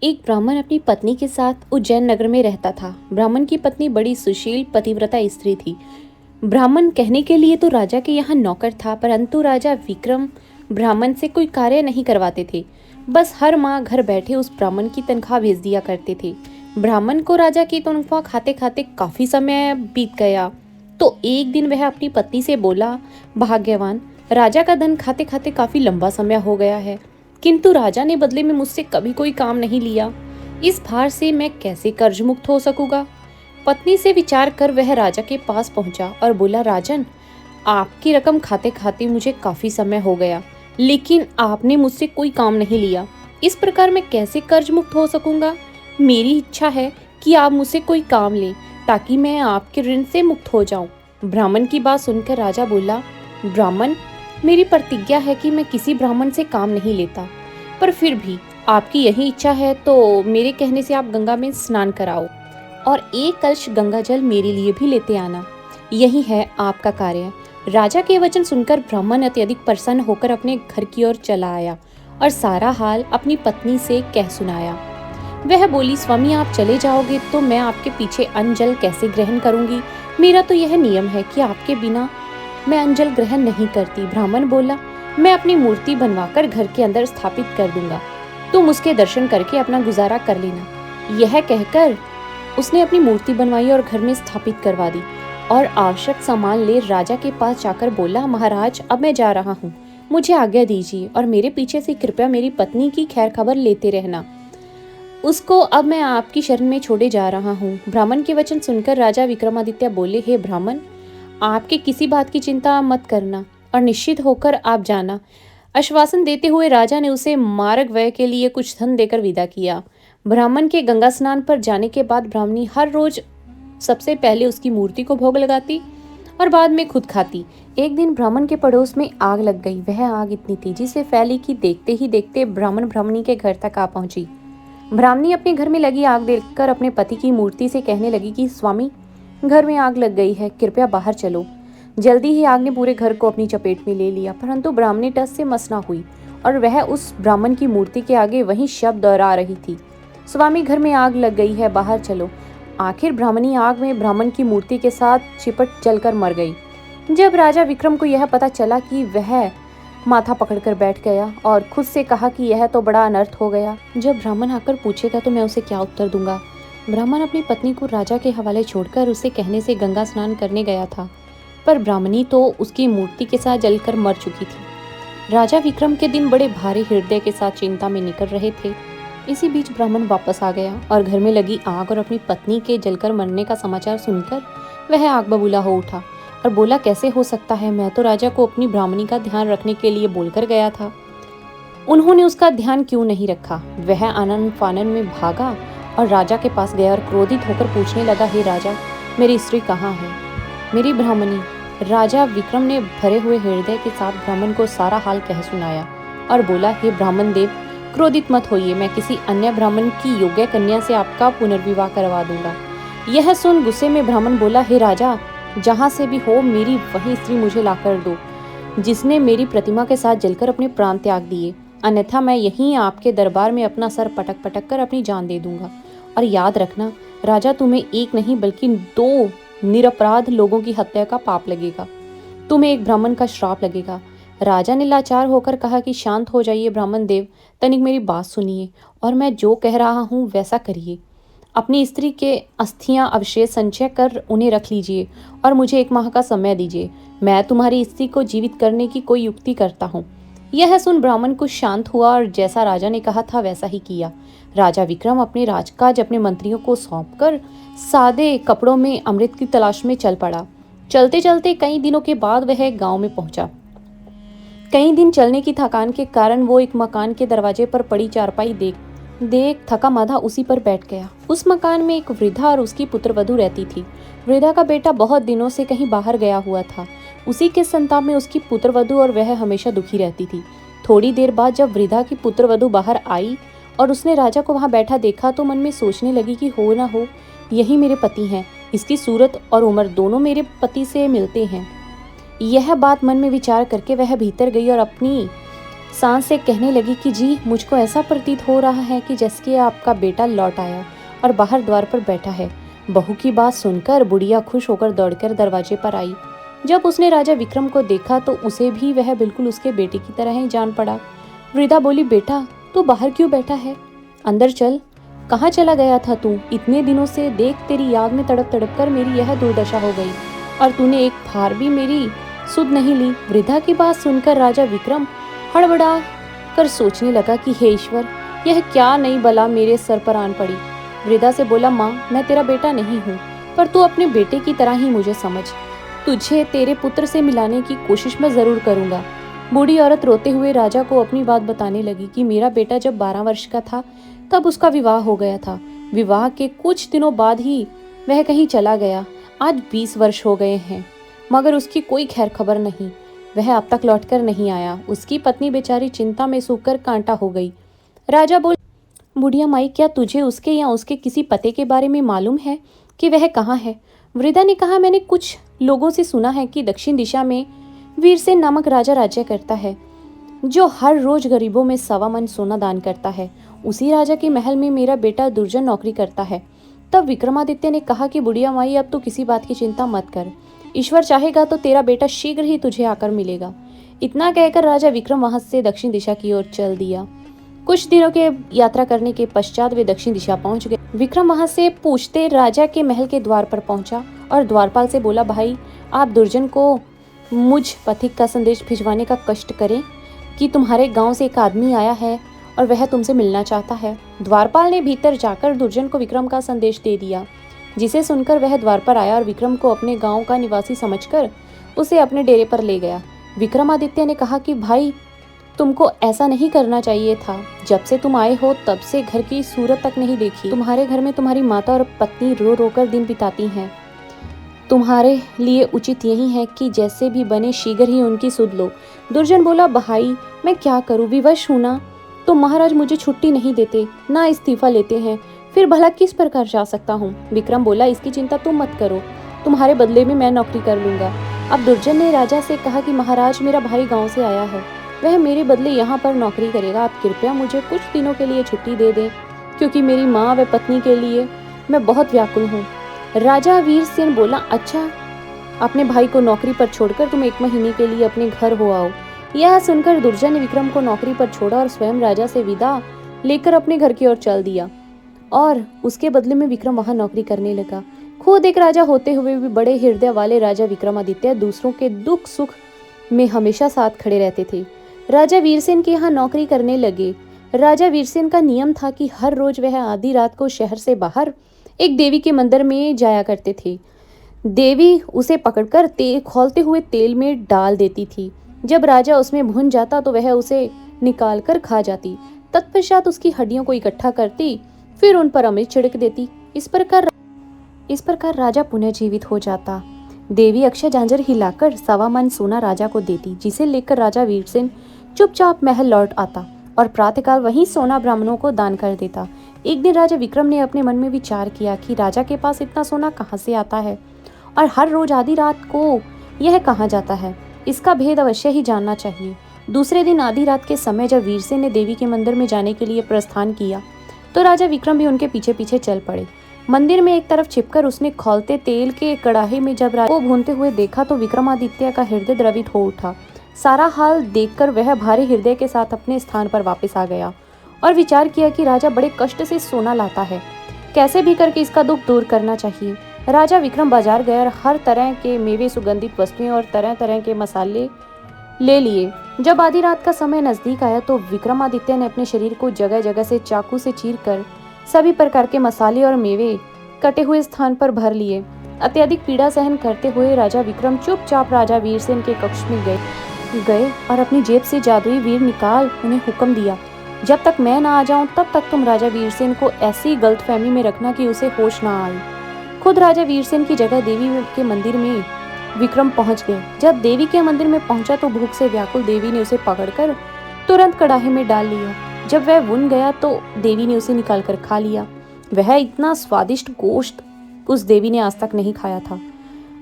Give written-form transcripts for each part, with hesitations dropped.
एक ब्राह्मण अपनी पत्नी के साथ उज्जैन नगर में रहता था। ब्राह्मण की पत्नी बड़ी सुशील पतिव्रता स्त्री थी। ब्राह्मण कहने के लिए तो राजा के यहाँ नौकर था, परंतु राजा विक्रम ब्राह्मण से कोई कार्य नहीं करवाते थे। बस हर माह घर बैठे उस ब्राह्मण की तनख्वाह भेज दिया करते थे। ब्राह्मण को राजा की तनख्वाह खाते खाते काफी समय बीत गया, तो एक दिन वह अपनी पत्नी से बोला, भाग्यवान, राजा का धन खाते खाते काफी लंबा समय हो गया है, किंतु राजा ने बदले में मुझसे कभी कोई काम नहीं लिया। इस भार से मैं कैसे कर्ज मुक्त हो सकूंगा। पत्नी से विचार कर वह राजा के पास पहुंचा और बोला, राजन, आपकी रकम खाते खाते मुझे काफी समय हो गया, लेकिन आपने मुझसे कोई काम नहीं लिया। इस प्रकार मैं कैसे कर्ज मुक्त हो सकूंगा। मेरी इच्छा है कि आप मुझसे कोई काम लें, ताकि मैं आपके ऋण से मुक्त हो जाऊं। ब्राह्मण की बात सुनकर राजा बोला, ब्राह्मण, मेरी प्रतिज्ञा है कि मैं किसी ब्राह्मण से काम नहीं लेता, पर फिर भी आपकी यही इच्छा है तो मेरे कहने से आप गंगा में स्नान कराओ और एक कलश गंगा जल मेरे लिए भी लेते आना। यही है आपका कार्य। राजा के वचन सुनकर ब्राह्मण अत्यधिक प्रसन्न होकर अपने घर की ओर चला आया और सारा हाल अपनी पत्नी से कह सुनाया। वह बोली, स्वामी, आप चले जाओगे तो मैं आपके पीछे अन्न जल कैसे ग्रहण करूंगी। मेरा तो यह नियम है कि आपके बिना मैं अन्न जल ग्रहण नहीं करती। ब्राह्मण बोला, मैं अपनी मूर्ति बनवाकर घर के अंदर स्थापित कर दूंगा, तुम उसके दर्शन करके अपना गुजारा कर लेना। यह कहकर उसने अपनी मूर्ति बनवाई और घर में स्थापित करवा दी और आवश्यक सामान ले राजा के पास जाकर बोला, महाराज, अब मैं जा रहा हूँ, मुझे आज्ञा दीजिए और मेरे पीछे से कृपया मेरी पत्नी की खैर खबर लेते रहना। उसको अब मैं आपकी शरण में छोड़े जा रहा हूँ। ब्राह्मण के वचन सुनकर राजा विक्रमादित्य बोले, हे ब्राह्मण, आपके किसी बात की चिंता मत करना और निश्चित होकर आप जाना। आश्वासन देते हुए राजा ने उसे मार्ग व्यय के लिए कुछ धन देकर विदा किया। ब्राह्मण के गंगा स्नान पर जाने के बाद ब्राह्मणी हर रोज सबसे पहले उसकी मूर्ति को भोग लगाती और बाद में खुद खाती। एक दिन ब्राह्मण के पड़ोस में आग लग गई। वह आग इतनी तेजी से फैली कि देखते ही देखते ब्राह्मण ब्राह्मणी के घर तक आ पहुंची। ब्राह्मणी अपने घर में लगी आग देखकर अपने पति की मूर्ति से कहने लगी कि स्वामी, घर में आग लग गई है, कृपया बाहर चलो। जल्दी ही आग ने पूरे घर को अपनी चपेट में ले लिया, परंतु ब्राह्मणी टस से मस न हुई और वह उस ब्राह्मण की मूर्ति के आगे वही शब्द दोहरा रही थी, स्वामी, घर में आग लग गई है, बाहर चलो। आखिर ब्राह्मणी आग में ब्राह्मण की मूर्ति के साथ चिपट जलकर मर गई। जब राजा विक्रम को यह पता चला कि वह माथा पकड़कर बैठ गया और खुद से कहा कि यह तो बड़ा अनर्थ हो गया। जब ब्राह्मण आकर पूछेगा तो मैं उसे क्या उत्तर दूंगा। ब्राह्मण अपनी पत्नी को राजा के हवाले छोड़कर उसे कहने से गंगा स्नान करने गया था, पर ब्राह्मणी तो उसकी मूर्ति के साथ जलकर मर चुकी थी। राजा विक्रम के दिन बड़े भारी हृदय के साथ चिंता में निकल रहे थे। इसी बीच ब्राह्मण वापस आ गया और घर में लगी आग और अपनी पत्नी के जलकर मरने का समाचार सुनकर वह आग बबूला हो उठा और बोला, कैसे हो सकता है, मैं तो राजा को अपनी ब्राह्मणी का ध्यान रखने के लिए बोलकर गया था, उन्होंने उसका ध्यान क्यों नहीं रखा। वह आनन फानन में भागा और राजा के पास गया और क्रोधित होकर पूछने लगा, हे राजा, मेरी स्त्री कहाँ है, मेरी ब्राह्मणी। राजा विक्रम ने भरे हुए हृदय के साथ ब्राह्मण को सारा हाल कह सुनाया और बोला, हे ब्राह्मण देव, क्रोधित मत होइए, मैं किसी अन्य ब्राह्मण की योग्य कन्या से आपका पुनर्विवाह करवा दूंगा। यह सुन गुस्से में ब्राह्मण बोला, हे राजा, जहाँ से भी हो मेरी वही स्त्री मुझे लाकर दो, जिसने मेरी प्रतिमा के साथ जलकर अपने प्राण त्याग दिए, अन्यथा मैं यहीं आपके दरबार में अपना सर पटक पटक कर अपनी जान दे दूंगा। और याद रखना राजा, तुम्हें एक नहीं बल्कि 2 निरपराध लोगों की हत्या का पाप लगेगा, तुम्हें एक ब्राह्मण का श्राप लगेगा। राजा ने लाचार होकर कहा कि शांत हो जाइए ब्राह्मण देव, तनिक मेरी बात सुनिए और मैं जो कह रहा हूँ वैसा करिए। अपनी स्त्री के अस्थियां अवशेष संचय कर उन्हें रख लीजिए और मुझे 1 माह का समय दीजिए, मैं तुम्हारी स्त्री को जीवित करने की कोई युक्ति करता हूँ। यह सुन ब्राह्मण कुछ शांत हुआ और जैसा राजा ने कहा था वैसा ही किया। राजा विक्रम अपने राजकाज अपने मंत्रियों को सौंपकर सादे कपड़ों में अमृत की तलाश में चल पड़ा। चलते चलते कई दिनों के बाद वह गांव में पहुंचा। कई दिन चलने की थकान के कारण वो एक मकान के दरवाजे पर पड़ी चारपाई देख थका मादा उसी पर बैठ गया। उस मकान में एक वृद्धा और उसकी पुत्रवधू रहती थी। वृद्धा का बेटा बहुत दिनों से कहीं बाहर गया हुआ था। उसी के संताप में उसकी पुत्रवधू और वह हमेशा दुखी रहती थी। थोड़ी देर बाद जब वृद्धा की पुत्रवधू बाहर आई और उसने राजा को वहां बैठा देखा तो मन में सोचने लगी कि हो ना हो यही मेरे पति हैं, इसकी सूरत और उम्र दोनों मेरे पति से मिलते हैं। यह बात मन में विचार करके वह भीतर गई और अपनी सांस से कहने लगी कि जी, मुझको ऐसा प्रतीत हो रहा है कि जैसे कि आपका बेटा लौट आया और बाहर द्वार पर बैठा है। बहू की बात सुनकर बुढ़िया खुश होकर दौड़कर दरवाजे पर आई। जब उसने राजा विक्रम को देखा तो उसे भी वह बिल्कुल उसके बेटे की तरह ही जान पड़ा। वृद्धा बोली, बेटा तू बाहर क्यों बैठा है? अंदर चल। कहाँ चला गया था तू? इतने दिनों से देख, तेरी याद में तड़प तड़प कर मेरी यह दुर्दशा हो गई और तूने एक फार भी मेरी सुध नहीं ली। वृद्धा की बात सुनकर राजा विक्रम हड़बड़ा कर सोचने लगा कि हे ईश्वर, यह क्या नई बला मेरे सर पर आन पड़ी। वृद्धा से बोला, माँ, मैं तेरा बेटा नहीं हूँ, पर तू अपने बेटे की तरह ही मुझे समझ। तुझे तेरे पुत्र से मिलाने की कोशिश मैं जरूर करूंगा। बूढ़ी औरत रोते हुए राजा को अपनी बात बताने लगी कि मेरा बेटा जब 12 वर्ष का था तब उसका विवाह हो गया था। विवाह के कुछ दिनों बाद ही वह कहीं चला गया। आज 20 वर्ष हो गए हैं, मगर उसकी कोई खैर खबर नहीं। वह अब तक लौटकर नहीं आया। उसकी पत्नी बेचारी चिंता में सूखकर कांटा हो गई। राजा बोल, बुढ़िया माई, क्या तुझे उसके या उसके किसी पते के बारे में मालूम है कि वह कहाँ है? वृद्धा ने कहा, मैंने कुछ लोगों से सुना है कि दक्षिण दिशा में वीरसेन नामक राजा राज्य करता है, जो हर रोज गरीबों में 1.25 मन सोना दान करता है। उसी राजा के महल में मेरा बेटा दुर्जन नौकरी करता है। तब विक्रमादित्य ने कहा कि बुढ़िया माई, अब तो किसी बात की चिंता मत कर। ईश्वर चाहेगा तो तेरा बेटा शीघ्र ही तुझे आकर मिलेगा। इतना कहकर राजा विक्रम वहां से दक्षिण दिशा की ओर चल दिया। कुछ दिनों के यात्रा करने के पश्चात वे दक्षिण दिशा पहुंच गए। विक्रम वहां से पूछते राजा के महल के द्वार पर पहुंचा और द्वारपाल से बोला, भाई, आप दुर्जन को मुझ पथिक का संदेश भिजवाने का कष्ट करें कि तुम्हारे गांव से एक आदमी आया है और वह तुमसे मिलना चाहता है। द्वारपाल ने भीतर जाकर दुर्जन को विक्रम का संदेश दे दिया, जिसे सुनकर वह द्वार पर आया और विक्रम को अपने गांव का निवासी समझकर उसे अपने डेरे पर ले गया। विक्रमादित्य ने कहा कि भाई, तुमको ऐसा नहीं करना चाहिए था। जब से तुम आए हो तब से घर की सूरत तक नहीं देखी। तुम्हारे घर में तुम्हारी माता और पत्नी रो रो कर दिन बिताती हैं। तुम्हारे लिए उचित यही है कि जैसे भी बने शीघ्र ही उनकी सुध लो। दुर्जन बोला, भाई, मैं क्या करूं, विवश हूं ना। तो महाराज मुझे छुट्टी नहीं देते, ना इस्तीफा लेते हैं, फिर भला किस प्रकार जा सकता हूँ? विक्रम बोला, इसकी चिंता तुम मत करो, तुम्हारे बदले में मैं नौकरी कर लूंगा। अब दुर्जन ने राजा से कहा कि महाराज, मेरा भाई गाँव से आया है, वह मेरे बदले यहाँ पर नौकरी करेगा। आप कृपया मुझे कुछ दिनों के लिए छुट्टी दे दें, क्योंकि मेरी माँ व पत्नी के लिए मैं बहुत व्याकुल हूँ। राजा वीरसेन बोला, अच्छा, अपने भाई को नौकरी पर छोड़कर तुम 1 महीने के लिए अपने घर हो आओ। यह सुनकर दुर्जन ने विक्रम को नौकरी पर छोड़ा और स्वयं राजा से विदा लेकर अपने घर की ओर चल दिया और उसके बदले में विक्रम वहां नौकरी करने लगा। खुद एक राजा होते हुए भी बड़े हृदय वाले राजा विक्रमादित्य दूसरों के दुख सुख में हमेशा साथ खड़े रहते थे। राजा वीरसेन के यहाँ नौकरी करने लगे। राजा वीरसेन का नियम था कि हर रोज वह आधी रात को शहर से बाहर एक देवी के मंदिर में जाया करते थे। देवी उसे पकड़कर खौलते हुए तेल में डाल देती थी। जब राजा उसमें भुन जाता तो वह उसे निकालकर खा जाती। तत्पश्चात उसकी हड्डियों को इकट्ठा करती, फिर उन पर अमृत छिड़क देती। इस प्रकार राजा पुनः जीवित हो जाता। देवी अक्षय झांझर हिलाकर 1.25 मन सोना राजा को देती, जिसे लेकर राजा वीरसेन चुपचाप महल लौट आता और प्रातःकाल वहीं सोना ब्राह्मणों को दान कर देता। एक दिन राजा विक्रम ने अपने मन में विचार किया कि राजा के पास इतना सोना कहाँ से आता है और हर रोज आधी रात को यह कहाँ जाता है। इसका भेद अवश्य ही जानना चाहिए। दूसरे दिन आधी रात के समय जब वीरसेन ने देवी के मंदिर में जाने के लिए प्रस्थान किया तो राजा विक्रम भी उनके पीछे पीछे चल पड़े। मंदिर में एक तरफ छिपकर उसने खौलते तेल के कड़ाहे में जब राजा को भूनते हुए देखा तो विक्रमादित्य का हृदय द्रवित हो उठा। सारा हाल देखकर वह भारी हृदय के साथ अपने स्थान पर वापस आ गया और विचार किया कि राजा बड़े कष्ट से सोना लाता है, कैसे भी करके इसका दुख दूर करना चाहिए। राजा विक्रम बाजार गया और हर तरह के मेवे, सुगंधित वस्तुएं और तरह तरह के मसाले ले लिए। जब आधी रात का समय नजदीक आया तो विक्रमादित्य ने अपने शरीर को जगह जगह से चाकू से चीरकर सभी प्रकार के मसाले और मेवे कटे हुए स्थान पर भर लिए। अत्यधिक पीड़ा सहन करते हुए राजा विक्रम चुपचाप राजा वीरसेन के कक्ष में गए और अपनी जेब से जादुई वीर निकाल उन्हें हुक्म दिया, जब तक मैं ना आ जाऊं तब तक तुम राजा वीरसेन को ऐसी गलतफहमी में रखना कि उसे होश ना आए। खुद राजा वीरसेन की जगह देवी के मंदिर में विक्रम पहुंच गए। जब देवी के मंदिर में पहुंचा तो भूख से व्याकुल देवी ने उसे पकड़कर तुरंत कड़ाहे में डाल लिया। जब वह भुन गया तो देवी ने उसे निकालकर खा लिया। वह इतना स्वादिष्ट गोश्त उस देवी ने आज तक नहीं खाया था।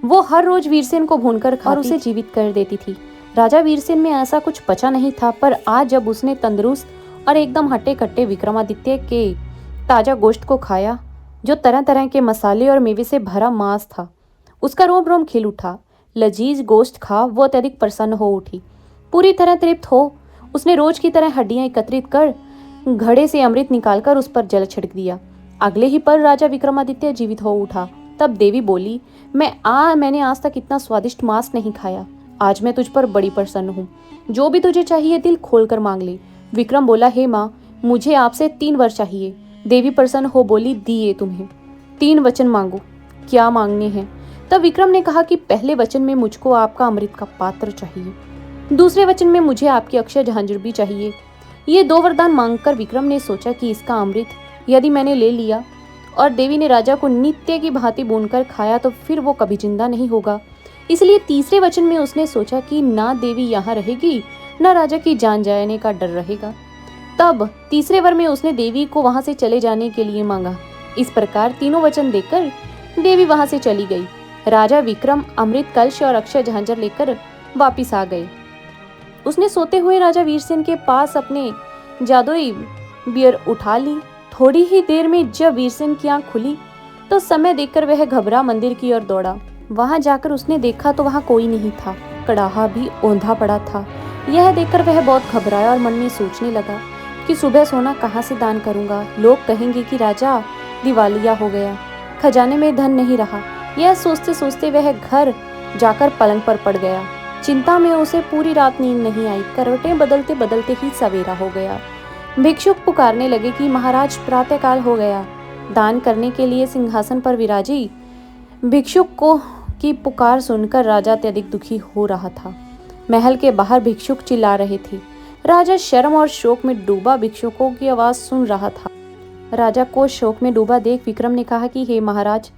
वो हर रोज वीरसेन को भूनकर खाती और उसे जीवित कर देती थी। राजा वीरसेन में ऐसा कुछ पचा नहीं था, पर आज जब उसने तंदुरुस्त और एकदम हट्टे कट्टे विक्रमादित्य के ताजा गोश्त को खाया, जो तरह तरह के मसाले और मेवे से भरा मांस था, उसका रोम रोम खिल उठा। लजीज गोश्त खा वो अत्यधिक प्रसन्न हो उठी। पूरी तरह तृप्त हो उसने रोज की तरह हड्डियां एकत्रित कर घड़े से अमृत निकालकर उस पर जल छिड़क दिया। अगले ही पल राजा विक्रमादित्य जीवित हो उठा। तब देवी बोली, मैंने आज तक इतना स्वादिष्ट मांस नहीं खाया। आज मैं तुझ पर बड़ी प्रसन्न हूँ। जो भी तुझे चाहिए दिल खोलकर मांग ले। विक्रम बोला, हे माँ, मुझे आपसे 3 वर चाहिए। देवी प्रसन्न हो बोली, दिए तुम्हें। 3 वचन मांगो। क्या मांगने हैं? तब विक्रम ने कहा कि पहले वचन में मुझको आपका अमृत का पात्र चाहिए, दूसरे वचन में मुझे आपकी अक्षय झांझर भी चाहिए। ये 2 वरदान मांगकर विक्रम ने सोचा कि इसका अमृत यदि मैंने ले लिया और देवी ने राजा को नित्य की भांति भूनकर खाया तो फिर वो कभी जिंदा नहीं होगा। इसलिए तीसरे वचन में उसने सोचा कि ना देवी यहाँ रहेगी, ना राजा की जान जाने का डर रहेगा। तब तीसरे वर में उसने देवी को वहां से चले जाने के लिए मांगा। इस प्रकार तीनों वचन देकर देवी वहां से चली गई। राजा विक्रम अमृत कलश और अक्षय झांझर लेकर वापिस आ गए। उसने सोते हुए राजा वीरसेन के पास अपने जादुई बियर उठा ली। थोड़ी ही देर में जब वीरसेन की आंख खुली तो समय देखकर वह घबरा मंदिर की ओर दौड़ा। वहां जाकर उसने देखा तो वहां कोई नहीं था। कड़ाहा भी औंधा पड़ा था। यह देखकर वह बहुत घबराया और मन में सोचने लगा कि सुबह सोना कहाँ से दान करूंगा। लोग कहेंगे कि राजा दिवालिया हो गया, खजाने में धन नहीं रहा। यह सोचते सोचते वह घर जाकर पलंग पर पड़ गया। चिंता में उसे पूरी रात नींद नहीं आई। करवटें बदलते बदलते ही सवेरा हो गया। भिक्षुक पुकारने लगे कि महाराज, प्रातःकाल हो गया। दान करने के लिए सिंहासन पर विराजी भिक्षुक को की पुकार सुनकर राजा अत्यधिक दुखी हो रहा था। महल के बाहर भिक्षुक चिल्ला रहे थे। राजा शर्म और शोक में डूबा भिक्षुकों की आवाज सुन रहा था। राजा को शोक में डूबा देख विक्रम ने कहा कि हे महाराज,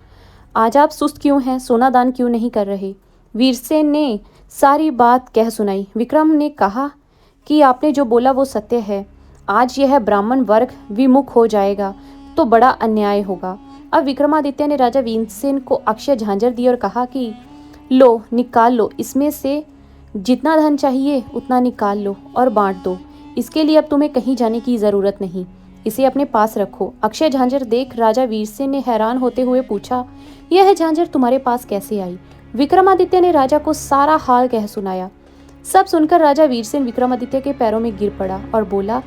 आज आप सुस्त क्यों हैं? सोना दान क्यों नहीं कर रहे? वीरसेन ने सारी बात कह सुनाई। विक्रम ने कहा कि आपने जो बोला वो सत्य है। आज यह ब्राह्मण वर्ग विमुख हो जाएगा तो बड़ा अन्याय होगा। अब विक्रमादित्य ने राजा वीरसेन को अक्षय झांझर दी और कहा कि लो, निकाल लो, इसमें से जितना धन चाहिए उतना निकाल लो और बांट दो। इसके लिए अब तुम्हें कहीं जाने की जरूरत नहीं, इसे अपने पास रखो। अक्षय झांझर देख राजा वीरसेन ने हैरान होते हुए पूछा, यह झांझर तुम्हारे पास कैसे आई? विक्रमादित्य ने राजा को सारा हाल कह सुनाया। सब सुनकर राजा वीरसेन विक्रमादित्य के पैरों में गिर पड़ा और बोला,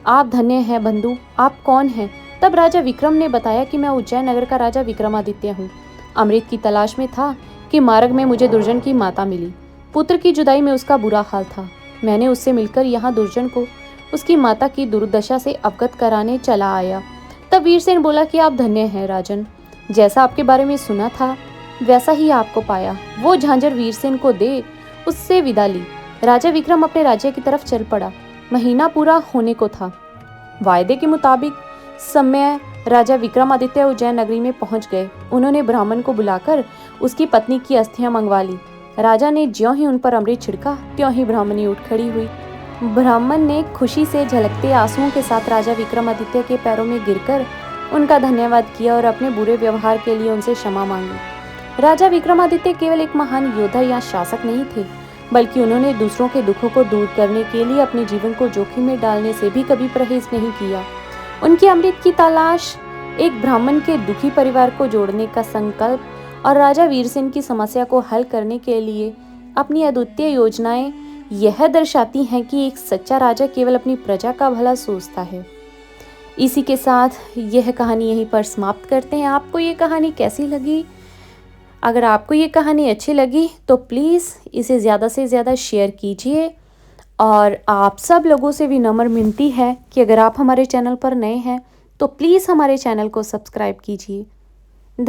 आप धन्य हैं बंधु, आप कौन हैं? तब राजा विक्रम ने बताया कि मैं उज्जैन नगर का राजा विक्रमादित्य हूँ। अमृत की तलाश में था कि मार्ग में मुझे दुर्जन की माता मिली। पुत्र की जुदाई में उसका बुरा हाल था। मैंने उससे मिलकर यहाँ दुर्जन को उसकी माता की दुर्दशा से अवगत कराने चला आया। तब वीरसेन बोला कि आप धन्य हैं राजन, जैसा आपके बारे में सुना था वैसा ही आपको पाया। वो झांझर वीरसेन को दे उससे विदा ली। राजा विक्रम अपने राज्य की तरफ चल पड़ा। महीना पूरा होने को था। वायदे के मुताबिक समय राजा विक्रमादित्य उज्जैन नगरी में पहुंच गए। उन्होंने ब्राह्मण को बुलाकर उसकी पत्नी की अस्थियां मंगवा ली। राजा ने ज्यों ही उन पर अमृत छिड़का त्यों ही ब्राह्मणी उठ खड़ी हुई। ब्राह्मण ने खुशी से झलकते आंसुओं के साथ राजा विक्रमादित्य के पैरों में गिरकर उनका धन्यवाद किया और अपने बुरे व्यवहार के लिए उनसे क्षमा मांगी। राजा विक्रमादित्य केवल एक महान योद्धा या शासक नहीं थे, बल्कि उन्होंने दूसरों के दुखों को दूर करने के लिए अपने जीवन को जोखिम में डालने से भी कभी परहेज नहीं किया। उनकी अमृत की तलाश, एक ब्राह्मण के दुखी परिवार को जोड़ने का संकल्प और राजा वीरसेन की समस्या को हल करने के लिए अपनी अद्वितीय योजनाएं यह दर्शाती हैं कि एक सच्चा राजा केवल अपनी प्रजा का भला सोचता है। इसी के साथ यह कहानी यहीं पर समाप्त करते हैं। आपको ये कहानी कैसी लगी? अगर आपको ये कहानी अच्छी लगी तो प्लीज़ इसे ज़्यादा से ज़्यादा शेयर कीजिए। और आप सब लोगों से भी नम्र विनती है कि अगर आप हमारे चैनल पर नए हैं तो प्लीज़ हमारे चैनल को सब्सक्राइब कीजिए।